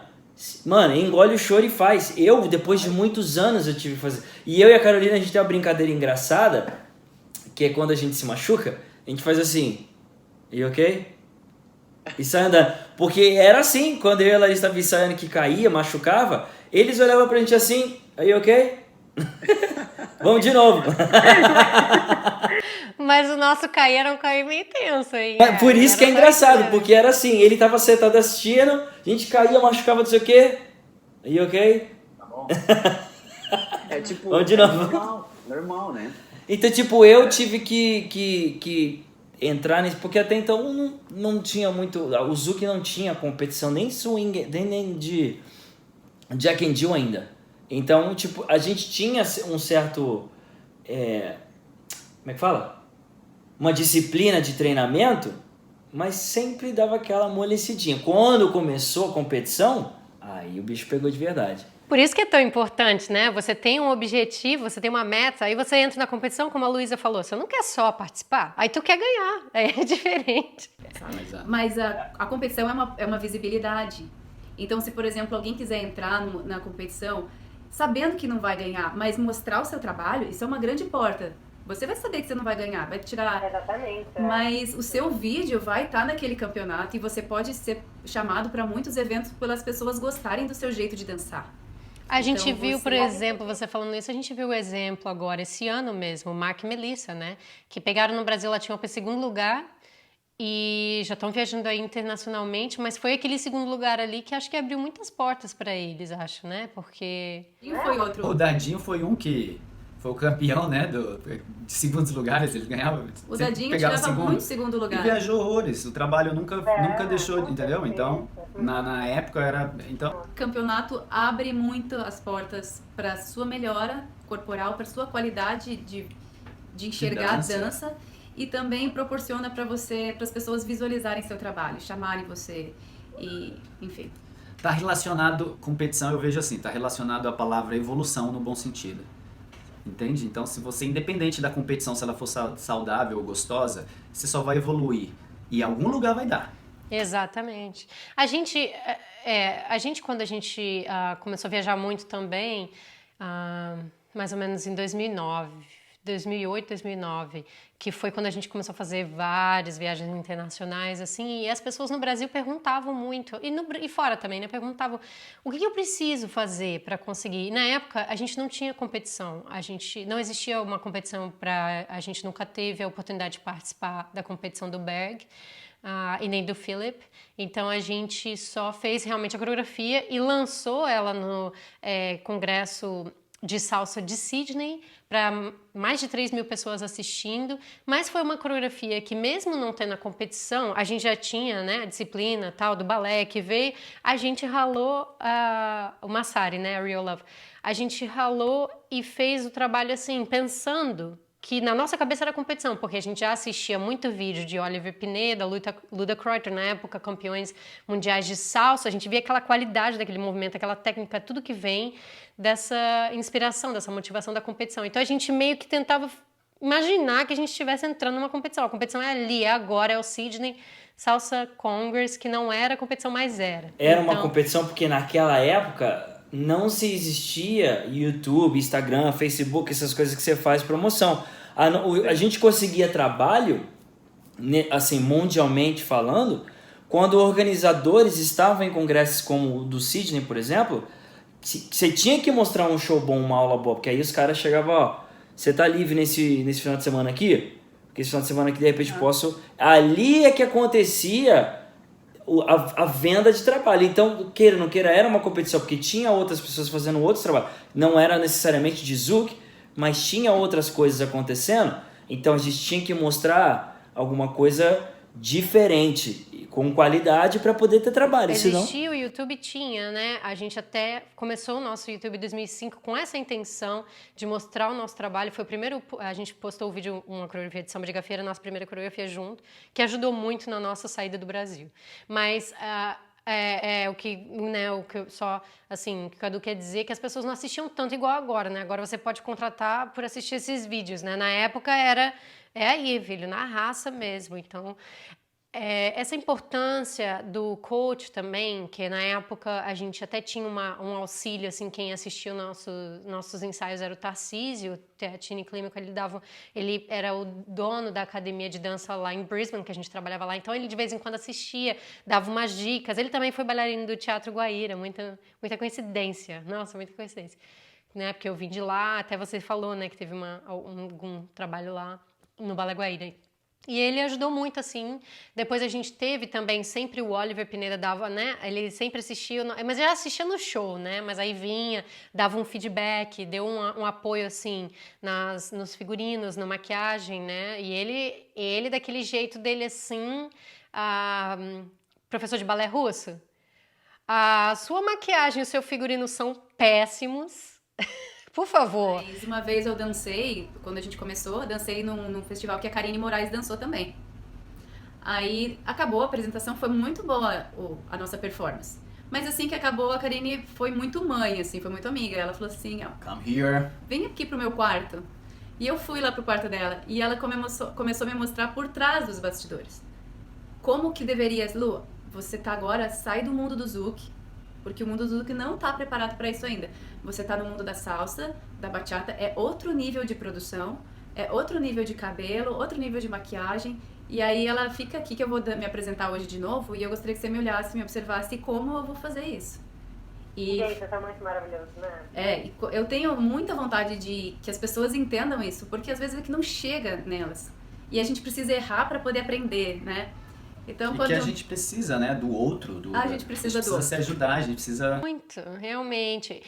Mano, engole o choro e faz. Eu, depois de muitos anos, eu tive que fazer. E eu e a Carolina, a gente tem uma brincadeira engraçada, que é quando a gente se machuca, a gente faz assim, you ok? E sai andando. Porque era assim, quando eu e a Larissa estavam ensaiando que caía, machucava, eles olhavam pra gente assim, are you ok? Vamos de novo. Mas o nosso cair era um cair meio tenso, hein? Por isso que é engraçado, porque era assim, ele tava sentado assistindo, a gente caía, machucava, não sei o quê. Are you ok? Tá bom. É tipo, vamos de novo. Normal, né? Então, tipo, eu tive que entrar nisso, porque até então não tinha muito, o zouk não tinha competição, nem swing, nem de Jack and Jill ainda. Então, tipo, a gente tinha um certo, como é que fala? Uma disciplina de treinamento, mas sempre dava aquela amolecidinha. Quando começou a competição, aí o bicho pegou de verdade. Por isso que é tão importante, né? Você tem um objetivo, você tem uma meta, aí você entra na competição, como a Luísa falou, você não quer só participar, aí tu quer ganhar, aí é diferente. Mas a competição é uma visibilidade. Então, se, por exemplo, alguém quiser entrar na competição, sabendo que não vai ganhar, mas mostrar o seu trabalho, isso é uma grande porta. Você vai saber que você não vai ganhar, vai tirar... Exatamente. Mas o seu vídeo vai estar naquele campeonato e você pode ser chamado para muitos eventos pelas pessoas gostarem do seu jeito de dançar. A gente Então, viu, você- por exemplo, você falando isso, a gente viu o exemplo agora, esse ano mesmo, o Mark e Melissa, né? Que pegaram no Brasil, ela tinha para segundo lugar e já estão viajando aí internacionalmente, mas foi aquele segundo lugar ali que acho que abriu muitas portas para eles, acho, né? Porque E foi outro. O Dadinho foi um que foi o campeão, né, de segundos lugares, ele ganhava. O sempre Dadinho pegava tirava segundo. muito segundo E lugar. viajou horrores, o trabalho nunca deixou, com entendeu? certeza. Então, na época era. Então, O campeonato abre muito as portas para sua melhora corporal, para sua qualidade de enxergar dança. a dança e também proporciona para as pessoas visualizarem seu trabalho, chamarem você e, enfim. tá relacionado, competição eu vejo assim, tá relacionado à palavra evolução no bom sentido. Entende? Então, se você, independente da competição, se ela for saudável ou gostosa, você só vai evoluir. E algum lugar vai dar. exatamente. A gente quando a gente começou a viajar muito também, mais ou menos em 2008, 2009, que foi quando a gente começou a fazer várias viagens internacionais, assim, e as pessoas no Brasil perguntavam muito, e fora também, né, perguntavam o que eu preciso fazer para conseguir. E na época, a gente não tinha competição, não existia uma competição a gente nunca teve a oportunidade de participar da competição do Berg, e nem do Philip. Então a gente só fez realmente a coreografia e lançou ela no Congresso de Salsa de Sydney para mais de 3.000 pessoas assistindo, mas foi uma coreografia que mesmo não tendo a competição, a gente já tinha, né, a disciplina tal do balé que veio, a gente ralou o Massari, né, a Real Love. A gente ralou e fez o trabalho assim, pensando que na nossa cabeça era competição, porque a gente já assistia muito vídeo de Oliver Pineda, Luda Croyter, na época, campeões mundiais de salsa, a gente via aquela qualidade daquele movimento, aquela técnica, tudo que vem dessa inspiração, dessa motivação da competição. Então a gente meio que tentava imaginar que a gente estivesse entrando numa competição. A competição é ali, é agora, é o Sydney Salsa Congress, que não era a competição, mas era. Era uma competição porque naquela época não se existia YouTube, Instagram, Facebook, essas coisas que você faz promoção. A gente conseguia trabalho, assim, mundialmente falando, quando organizadores estavam em congressos como o do Sydney, por exemplo, você tinha que mostrar um show bom, uma aula boa, porque aí os caras chegavam, ó, você tá livre nesse final de semana aqui? Porque esse final de semana aqui, de repente, posso... Ali é que acontecia a venda de trabalho. Então, queira ou não queira, era uma competição, porque tinha outras pessoas fazendo outros trabalhos. Não era necessariamente de Zouk, mas tinha outras coisas acontecendo. Então, a gente tinha que mostrar alguma coisa diferente, com qualidade, para poder ter trabalho. Existia, o YouTube tinha, né? A gente até começou o nosso YouTube em 2005 com essa intenção de mostrar o nosso trabalho. Foi o primeiro, a gente postou o vídeo, uma coreografia de samba de gafieira, nossa primeira coreografia junto, que ajudou muito na nossa saída do Brasil. Mas o que, né, o que só, assim, o que o Cadu quer dizer é que as pessoas não assistiam tanto igual agora, né? Agora você pode contratar por assistir esses vídeos, né? Na época era aí, filho, na raça mesmo. Então, essa importância do coach também, que na época a gente até tinha um auxílio, assim, quem assistia nossos ensaios era o Tarcísio, Teatini Clínico, ele era o dono da academia de dança lá em Brisbane, que a gente trabalhava lá, então ele de vez em quando assistia, dava umas dicas, ele também foi bailarino do Teatro Guaíra, muita coincidência, nossa, muita coincidência, né, porque eu vim de lá, até você falou, né, que teve algum trabalho lá no Balé Guaíra. E ele ajudou muito, assim. Depois a gente teve também, sempre o Oliver Pineda dava, né? Ele sempre assistia, mas ele assistia no show, né? Mas aí vinha, dava um feedback, deu um apoio, assim, nos figurinos, na maquiagem, né? E ele daquele jeito dele, assim, professor de balé russo, a sua maquiagem e o seu figurino são péssimos. Por favor. Mas uma vez eu dancei, quando a gente começou, dancei num festival que a Karine Moraes dançou também. Aí acabou a apresentação, foi muito boa a nossa performance. Mas assim que acabou, a Karine foi muito mãe, assim, foi muito amiga. Ela falou assim, ó, Come here. vem aqui pro meu quarto. E eu fui lá pro quarto dela e ela começou a me mostrar por trás dos bastidores. Como que deveria... Lu, você tá agora, sai do mundo do Zouk, porque o mundo do Zouk não tá preparado para isso ainda. Você tá no mundo da salsa, da bachata, é outro nível de produção, é outro nível de cabelo, outro nível de maquiagem. E aí ela fica aqui, que eu vou me apresentar hoje de novo, e eu gostaria que você me olhasse, me observasse como eu vou fazer isso. E Gente, isso é muito maravilhoso, né? eu tenho muita vontade de que as pessoas entendam isso, porque às vezes é que não chega nelas. E a gente precisa errar para poder aprender, né? Então, E quando que a gente precisa, né, do outro. a gente precisa do outro. se ajudar, a gente precisa... Muito, realmente.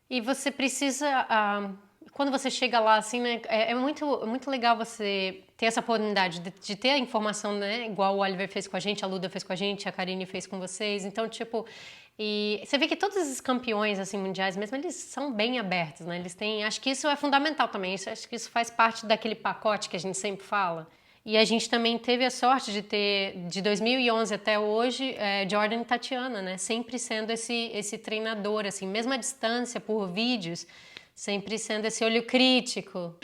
E você precisa, quando você chega lá, assim, né, é muito legal você ter essa oportunidade de ter a informação, né, igual o Oliver fez com a gente, a Luda fez com a gente, a Karine fez com vocês. Então, tipo, e você vê que todos esses campeões, assim, mundiais mesmo, eles são bem abertos, né? Eles têm, acho que isso é fundamental também, acho que isso faz parte daquele pacote que a gente sempre fala. E a gente também teve a sorte de ter, de 2011 até hoje, Jordan e Tatiana, né? Sempre sendo esse treinador, assim, mesmo à distância, por vídeos, sempre sendo esse olho crítico.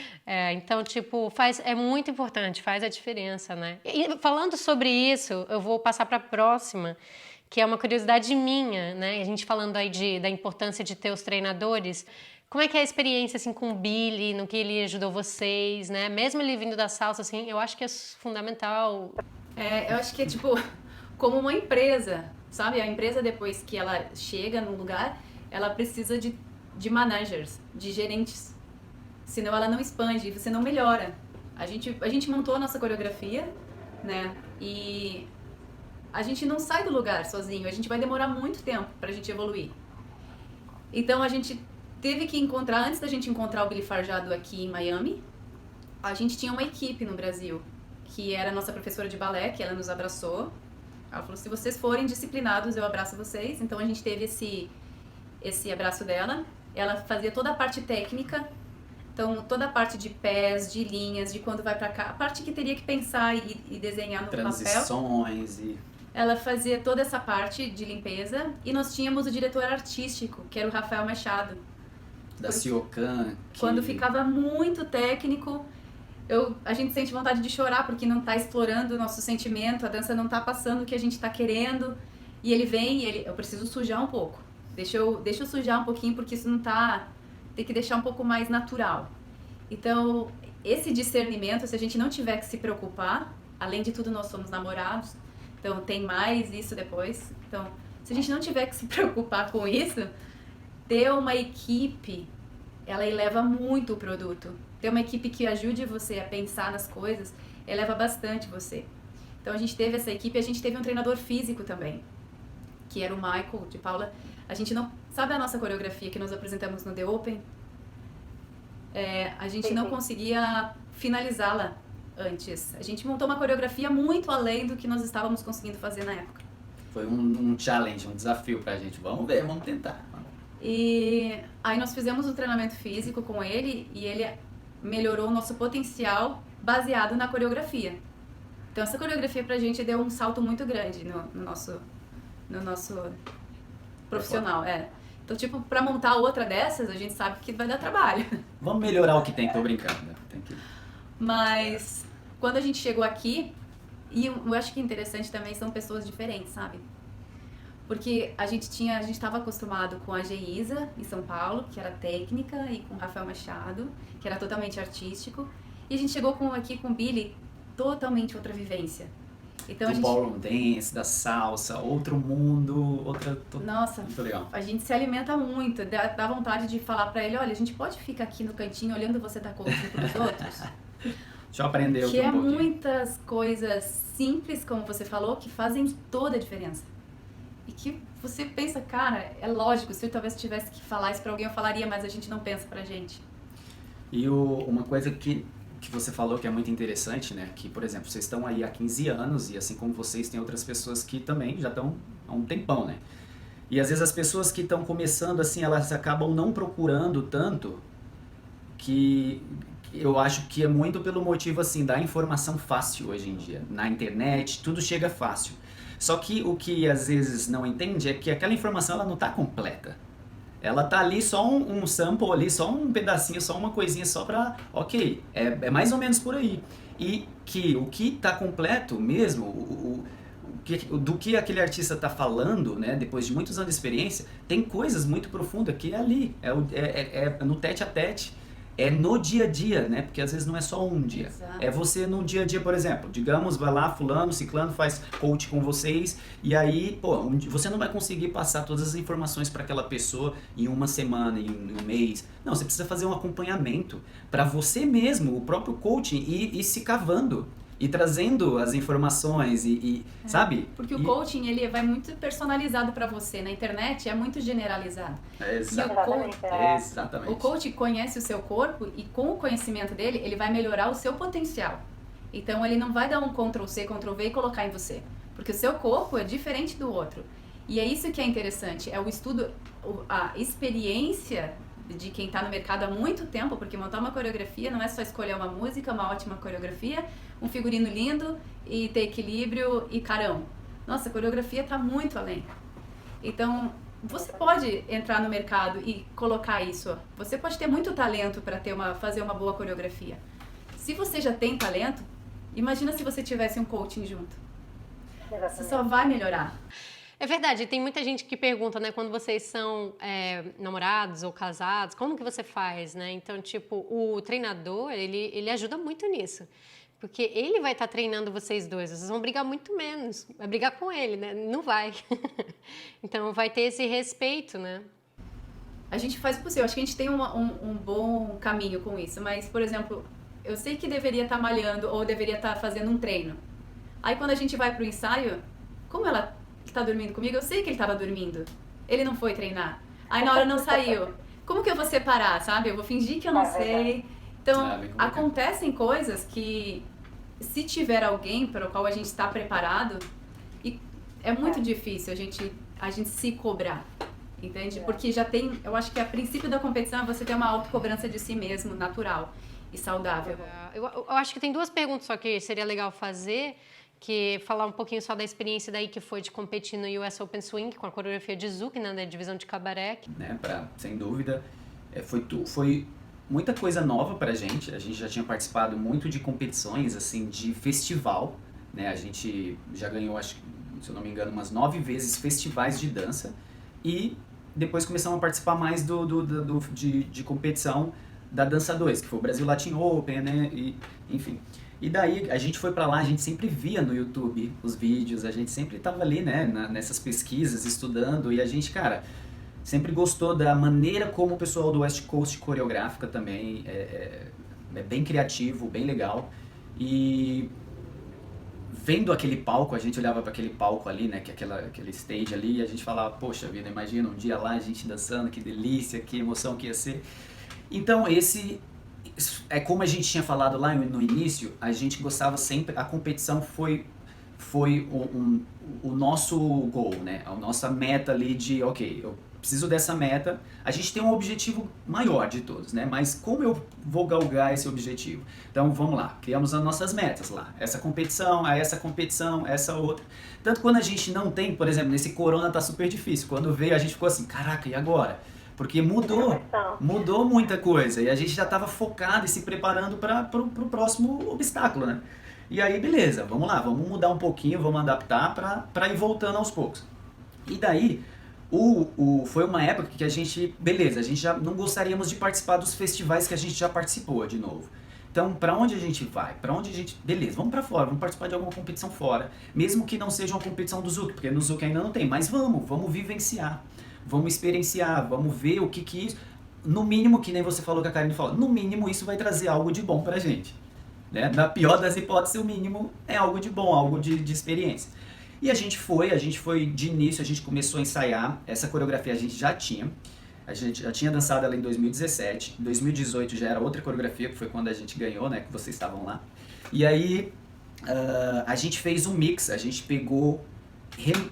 Então, tipo, é muito importante, faz a diferença, né? E falando sobre isso, eu vou passar para a próxima, que é uma curiosidade minha, né? A gente falando aí da importância de ter os treinadores. Como é que é a experiência, assim, com o Billy, no que ele ajudou vocês, né? Mesmo ele vindo da salsa, assim, eu acho que é fundamental. Eu acho que é tipo como uma empresa, sabe? A empresa, depois que ela chega num lugar, ela precisa de managers, de gerentes. Senão ela não expande, você não melhora. A gente montou a nossa coreografia, né? E a gente não sai do lugar sozinho, a gente vai demorar muito tempo pra gente evoluir. Então a gente teve que encontrar, antes da gente encontrar o Billy Farjado aqui em Miami, a gente tinha uma equipe no Brasil, que era a nossa professora de balé, que ela nos abraçou. Ela falou, se vocês forem disciplinados, eu abraço vocês. Então a gente teve esse abraço dela. Ela fazia toda a parte técnica, então toda a parte de pés, de linhas, de quando vai pra cá, a parte que teria que pensar e desenhar no papel. Transições e... Ela fazia toda essa parte de limpeza, e nós tínhamos o diretor artístico, que era o Rafael Machado. Da Ciocan. Quando ficava muito técnico, a gente sente vontade de chorar, porque não tá explorando o nosso sentimento, a dança não tá passando o que a gente tá querendo. E ele vem e eu preciso sujar um pouco. Deixa eu sujar um pouquinho, porque isso não tá... Tem que deixar um pouco mais natural. Então, esse discernimento, se a gente não tiver que se preocupar, além de tudo nós somos namorados, então tem mais isso depois. Então, se a gente não tiver que se preocupar com isso, ter uma equipe, ela eleva muito o produto. Ter uma equipe que ajude você a pensar nas coisas, eleva bastante você. Então a gente teve essa equipe, a gente teve um treinador físico também, que era o Michael de Paula. A gente não... Sabe a nossa coreografia que nós apresentamos no The Open? A gente não conseguia finalizá-la antes. A gente montou uma coreografia muito além do que nós estávamos conseguindo fazer na época. Foi um challenge, um desafio pra gente. Vamos ver, vamos tentar. E aí nós fizemos um treinamento físico com ele e ele melhorou o nosso potencial baseado na coreografia. Então essa coreografia pra gente deu um salto muito grande no nosso profissional. Então, tipo, pra montar outra dessas, a gente sabe que vai dar trabalho. Vamos melhorar o que tem, tô brincando. Né? Tem que... Mas quando a gente chegou aqui, e eu acho que interessante também são pessoas diferentes, sabe? Porque a gente estava acostumado com a Geisa, em São Paulo, que era técnica, e com o Rafael Machado, que era totalmente artístico. E a gente chegou aqui com o Billy, totalmente outra vivência. Então, do ballroom dance, da salsa, outro mundo, Nossa, muito legal. A gente se alimenta muito, dá vontade de falar pra ele, olha, a gente pode ficar aqui no cantinho olhando você dar conta pros outros? Deixa eu aprender que um pouquinho. Muitas coisas simples, como você falou, que fazem toda a diferença. E que você pensa, cara, é lógico, se eu talvez tivesse que falar isso pra alguém, eu falaria, mas a gente não pensa pra gente. E uma coisa que você falou que é muito interessante, né? Que, por exemplo, vocês estão aí há 15 anos e assim como vocês, tem outras pessoas que também já estão há um tempão, né? E às vezes as pessoas que estão começando, assim, elas acabam não procurando tanto, que eu acho que é muito pelo motivo, assim, da informação fácil hoje em dia. Na internet, tudo chega fácil. Só que o que às vezes não entende é que aquela informação ela não está completa. Ela tá ali só um sample ali, só um pedacinho, só uma coisinha só pra... Ok, é mais ou menos por aí. E que o que tá completo mesmo, do que aquele artista tá falando, né, depois de muitos anos de experiência, tem coisas muito profundas que é ali, é no tete a tete. é no dia a dia, né? Porque às vezes não é só um dia. Exato. É você no dia a dia, por exemplo. Digamos, vai lá, fulano, ciclano, faz coach com vocês. E aí, pô, você não vai conseguir passar todas as informações para aquela pessoa em uma semana, em um mês. Não, você precisa fazer um acompanhamento para você mesmo, o próprio coaching, ir se cavando. E trazendo as informações sabe? Porque o coaching, ele vai muito personalizado para você. Na internet é muito generalizado. Exatamente. Exatamente. O coach conhece o seu corpo e com o conhecimento dele, ele vai melhorar o seu potencial. Então ele não vai dar um Ctrl+C, Ctrl+V e colocar em você. Porque o seu corpo é diferente do outro. E é isso que é interessante, é o estudo, a experiência de quem está no mercado há muito tempo, porque montar uma coreografia não é só escolher uma música, uma ótima coreografia, um figurino lindo e ter equilíbrio e carão. Nossa, a coreografia está muito além. Então, você pode entrar no mercado e colocar isso. Você pode ter muito talento para fazer uma boa coreografia. Se você já tem talento, imagina se você tivesse um coaching junto. Você só vai melhorar. É verdade, tem muita gente que pergunta, né, quando vocês são namorados ou casados, como que você faz, né? Então, tipo, o treinador, ele ajuda muito nisso. Porque ele vai estar treinando vocês dois, vocês vão brigar muito menos. Vai brigar com ele, né? Não vai. Então, vai ter esse respeito, né? A gente faz o possível, acho que a gente tem um bom caminho com isso, mas, por exemplo, eu sei que deveria estar malhando ou deveria estar fazendo um treino. Aí, quando a gente vai pro ensaio, como ela que tá dormindo comigo, eu sei que ele tava dormindo. Ele não foi treinar. Aí na hora não saiu. Como que eu vou separar, sabe? Eu vou fingir que eu não sei. Então, acontecem coisas que, se tiver alguém para o qual a gente está preparado, e é muito difícil a gente se cobrar, entende? Porque já tem, eu acho que a princípio da competição é você ter uma autocobrança de si mesmo, natural e saudável. Eu acho que tem duas perguntas só que seria legal fazer, que falar um pouquinho só da experiência daí que foi de competir no US Open Swing com a coreografia de Zouk, né, da divisão de cabaré. Né, sem dúvida, foi muita coisa nova pra gente. A gente já tinha participado muito de competições, assim, de festival, né? A gente já ganhou, acho, se eu não me engano, umas 9 vezes festivais de dança e depois começamos a participar mais de competição da Dança 2, que foi o Brasil Latin Open, né? E, enfim. E daí a gente foi pra lá, a gente sempre via no YouTube os vídeos, a gente sempre tava ali, né, nessas pesquisas, estudando, e a gente, cara, sempre gostou da maneira como o pessoal do West Coast coreográfica também, é bem criativo, bem legal. E vendo aquele palco, a gente olhava para aquele palco ali, né, que aquele stage ali, e a gente falava, poxa vida, imagina um dia lá a gente dançando, que delícia, que emoção que ia ser. Então é como a gente tinha falado lá no início, a gente gostava sempre, a competição foi o nosso goal, né? A nossa meta ali de, ok, eu preciso dessa meta. A gente tem um objetivo maior de todos, né? Mas como eu vou galgar esse objetivo? Então vamos lá, criamos as nossas metas lá. Essa competição, essa outra. Tanto quando a gente não tem, por exemplo, nesse corona tá super difícil. Quando veio a gente ficou assim, caraca, e agora? Porque mudou muita coisa e a gente já estava focado e se preparando para o próximo obstáculo, né? E aí, beleza, vamos lá, vamos mudar um pouquinho, vamos adaptar para ir voltando aos poucos. E daí, foi uma época que a gente já não gostaríamos de participar dos festivais que a gente já participou de novo. Então, para onde a gente vai? Beleza, vamos para fora, vamos participar de alguma competição fora. Mesmo que não seja uma competição do Zouk, porque no Zouk ainda não tem, mas vamos vivenciar. Vamos experienciar, vamos ver o que isso... No mínimo, que nem você falou, que a Karine falou, no mínimo isso vai trazer algo de bom pra gente. Né? Na pior das hipóteses, o mínimo é algo de bom, algo de experiência. E a gente foi de início, a gente começou a ensaiar, essa coreografia a gente já tinha dançado ela em 2017, em 2018 já era outra coreografia, que foi quando a gente ganhou, né, que vocês estavam lá. E aí, a gente fez um mix, a gente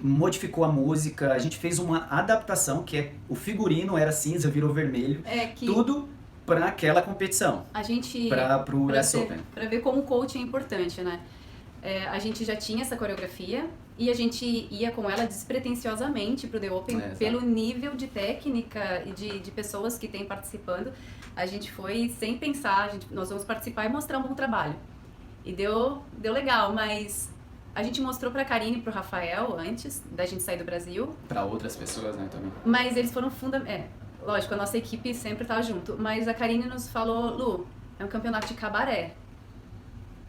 modificou a música, a gente fez uma adaptação, que é o figurino era cinza, virou vermelho, tudo para aquela competição, a gente pro US Open. Para ver como o coaching é importante, né? A gente já tinha essa coreografia e a gente ia com ela despretensiosamente pro The Open, pelo nível de técnica e de pessoas que tem participando. A gente foi sem pensar, nós vamos participar e mostrar um bom trabalho. E deu legal, mas a gente mostrou pra Karine e pro Rafael antes da gente sair do Brasil. Pra outras pessoas, né, também. Mas eles foram lógico, a nossa equipe sempre tá junto, mas a Karine nos falou, Lu, é um campeonato de cabaré.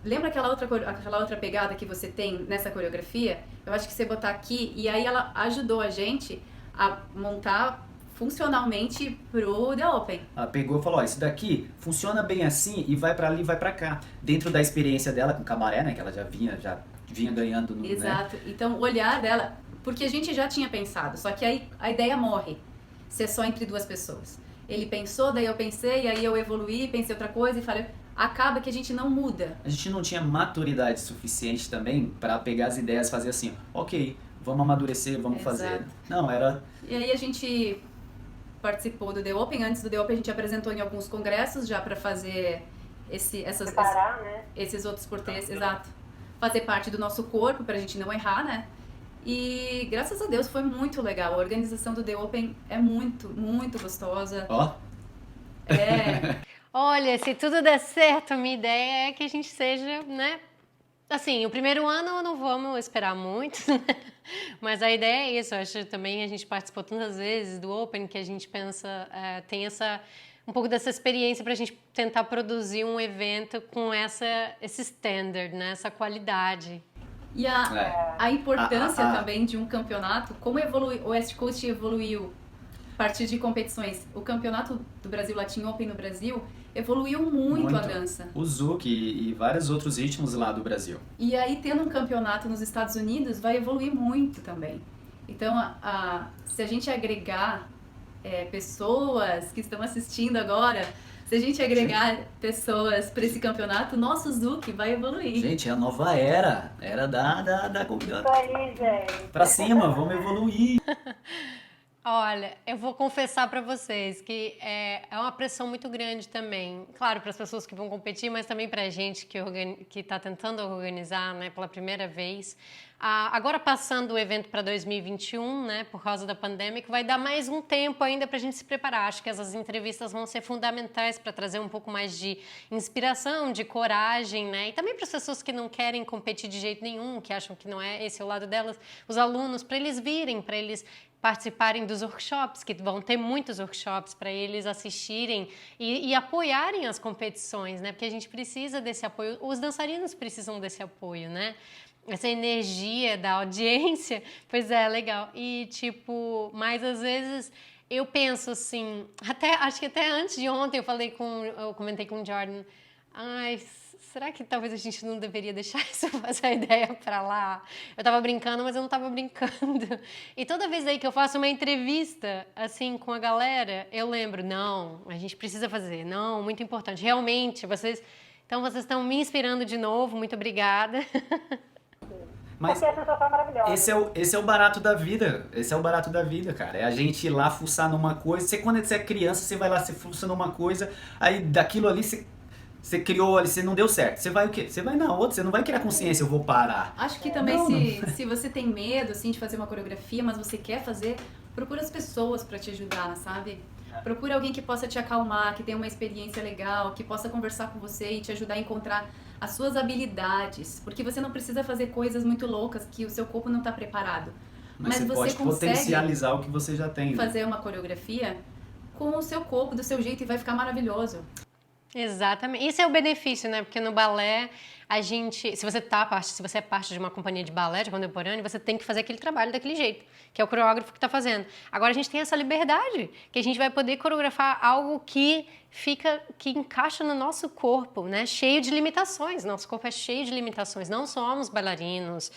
Lembra aquela outra pegada que você tem nessa coreografia? Eu acho que você botar aqui, e aí ela ajudou a gente a montar funcionalmente pro The Open. Ela pegou e falou, ó, isso daqui funciona bem assim e vai pra ali, vai pra cá. Dentro da experiência dela com cabaré, né, que ela já vinha ganhando no, Exato. né? Então, o olhar dela, porque a gente já tinha pensado, só que aí a ideia morre se é só entre duas pessoas. Ele pensou, daí eu pensei, aí eu evoluí, pensei outra coisa e falei, acaba que a gente não muda. A gente não tinha maturidade suficiente também pra pegar as ideias e fazer assim, ok, vamos amadurecer, vamos fazer. Exato. Não, era... E aí a gente participou do The Open. Antes do The Open a gente apresentou em alguns congressos já para fazer Preparar, né? esses outros portês, exato. Fazer parte do nosso corpo pra gente não errar, né? E graças a Deus foi muito legal. A organização do The Open é muito, muito gostosa. Ó, É, Olha, se tudo der certo, a minha ideia é que a gente seja, né? Assim, o primeiro ano não vamos esperar muito, né? Mas a ideia é isso. Eu acho que também a gente participou tantas vezes do Open que a gente pensa, tem um pouco dessa experiência para a gente tentar produzir um evento com esse standard, né? Essa qualidade. e a importância Ah. também de um campeonato, como o West Coast evoluiu a partir de competições. O campeonato do Brasil Latin Open no Brasil evoluiu muito a dança. O Zouk e vários outros ritmos lá do Brasil. E aí, tendo um campeonato nos Estados Unidos, vai evoluir muito também. Então, se a gente agregar pessoas que estão assistindo agora, se a gente agregar pessoas para esse campeonato, nosso Zouk vai evoluir. Gente, é a nova era da Isso aí, gente. Pra cima, vamos evoluir. Olha, eu vou confessar para vocês que é uma pressão muito grande também. Claro, para as pessoas que vão competir, mas também para a gente que está tentando organizar, né, pela primeira vez. Agora, passando o evento para 2021, né, por causa da pandemia, vai dar mais um tempo ainda para a gente se preparar. Acho que essas entrevistas vão ser fundamentais para trazer um pouco mais de inspiração, de coragem, né? E também para as pessoas que não querem competir de jeito nenhum, que acham que não é esse o lado delas, os alunos, para eles virem, para eles participarem dos workshops, que vão ter muitos workshops para eles assistirem e apoiarem as competições, né? Porque a gente precisa desse apoio, os dançarinos precisam desse apoio, né? Essa energia da audiência, pois é, legal. E, tipo, mas às vezes eu penso assim, acho que até antes de ontem eu comentei com o Jordan, ai, será que talvez a gente não deveria deixar essa ideia pra lá? Eu tava brincando, mas eu não tava brincando. E toda vez aí que eu faço uma entrevista, assim, com a galera, eu lembro, não, a gente precisa fazer, não, muito importante. Realmente, vocês estão me inspirando de novo, muito obrigada. Mas Porque a sensação é maravilhosa. esse é o barato da vida. Esse é o barato da vida, cara. É a gente ir lá fuçar numa coisa. Quando você é criança, você vai lá, você fuça numa coisa, aí daquilo ali você criou ali, você não deu certo. Você vai o quê? Você vai na outra, você não vai criar consciência, eu vou parar. Acho que também Não, se você tem medo assim de fazer uma coreografia, mas você quer fazer, procura as pessoas para te ajudar, sabe? Procura alguém que possa te acalmar, que tenha uma experiência legal, que possa conversar com você e te ajudar a encontrar as suas habilidades, porque você não precisa fazer coisas muito loucas que o seu corpo não está preparado. Mas você você pode consegue potencializar o que você já tem. Né? fazer uma coreografia com o seu corpo, do seu jeito, e vai ficar maravilhoso. Exatamente. Isso é o benefício, né? Porque no balé, se você é parte de uma companhia de balé, de contemporâneo, você tem que fazer aquele trabalho daquele jeito, que é o coreógrafo que está fazendo. Agora a gente tem essa liberdade, que a gente vai poder coreografar algo que encaixa no nosso corpo, né? Cheio de limitações. Nosso corpo é cheio de limitações. Não somos bailarinos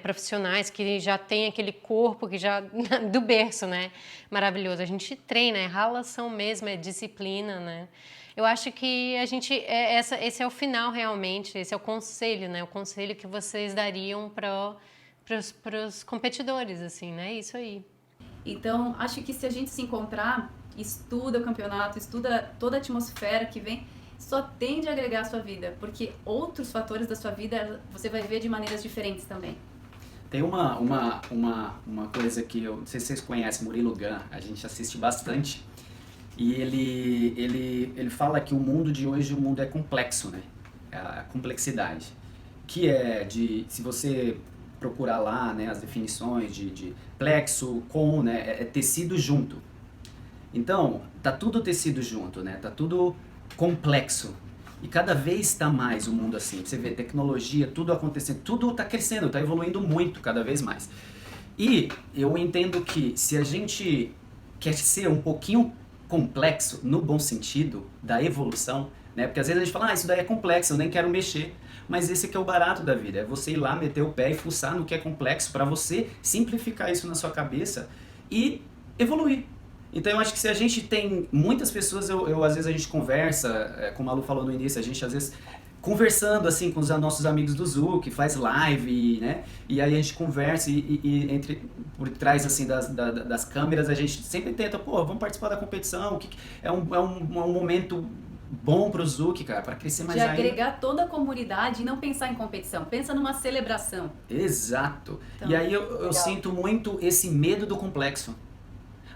profissionais que já tem aquele corpo que já do berço, né? Maravilhoso. A gente treina, é ralação mesmo, é disciplina, né? Eu acho que esse é o final realmente, esse é o conselho, né? O conselho que vocês dariam para os competidores, assim, né? Isso aí. Então, acho que se a gente se encontrar, estuda o campeonato, estuda toda a atmosfera que vem, só tende a agregar a sua vida, porque outros fatores da sua vida você vai ver de maneiras diferentes também. Tem uma coisa que eu não sei se vocês conhecem, Murilo Gun, a gente assiste bastante. E ele fala que o mundo de hoje, o mundo é complexo, né? A complexidade. Que é se você procurar lá, né, as definições de plexo, com, né, é tecido junto. Então, tá tudo tecido junto, né? Tá tudo complexo. E cada vez está mais o mundo assim. Você vê tecnologia, tudo acontecendo, tudo está crescendo, está evoluindo muito cada vez mais. E eu entendo que se a gente quer ser um pouquinho complexo, no bom sentido, da evolução, né? Porque às vezes a gente fala, isso daí é complexo, eu nem quero mexer. Mas esse que é o barato da vida, é você ir lá, meter o pé e fuçar no que é complexo para você simplificar isso na sua cabeça e evoluir. Então eu acho que se a gente tem muitas pessoas, às vezes a gente conversa, como a Lu falou no início, a gente às vezes conversando assim com os nossos amigos do Zoom, que faz live, né? E aí a gente conversa e entre por trás assim das câmeras a gente sempre tenta, pô, vamos participar da competição, é um momento bom pro Zuki, cara, para crescer mais De ainda. agregar toda a comunidade e não pensar em competição, pensa numa celebração. Exato. Então, E aí eu sinto muito esse medo do complexo.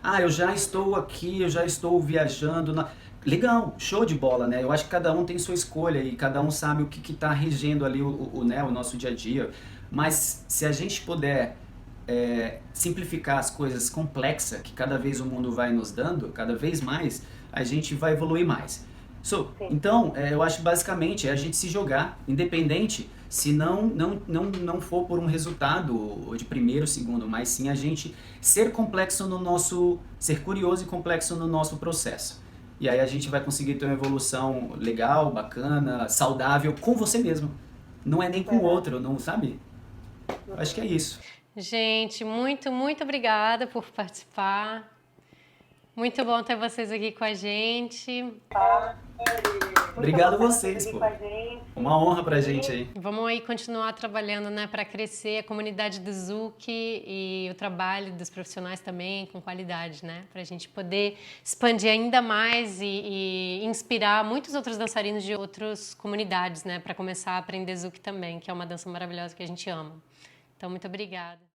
Ah, eu já estou aqui, eu já estou viajando. Legal, show de bola, né? Eu acho que cada um tem sua escolha e cada um sabe o que está regendo ali né, o nosso dia a dia. Mas se a gente puder simplificar as coisas complexas que cada vez o mundo vai nos dando, cada vez mais, a gente vai evoluir mais. Então, eu acho basicamente é a gente se jogar, independente se não for por um resultado de primeiro, segundo, mas sim a gente ser complexo no nosso, ser curioso e complexo no nosso processo. E aí a gente vai conseguir ter uma evolução legal, bacana, saudável com você mesmo. Não é nem com o outro, não sabe? Acho que é isso. Gente, muito, muito obrigada por participar. Muito bom ter vocês aqui com a gente. Obrigado a vocês, pô. Com a gente. Uma honra pra gente aí. Vamos aí continuar trabalhando, né, para crescer a comunidade do Zuki e o trabalho dos profissionais também com qualidade, né, para a gente poder expandir ainda mais e inspirar muitos outros dançarinos de outras comunidades, né, para começar a aprender Zuki também, que é uma dança maravilhosa que a gente ama. Então, muito obrigada.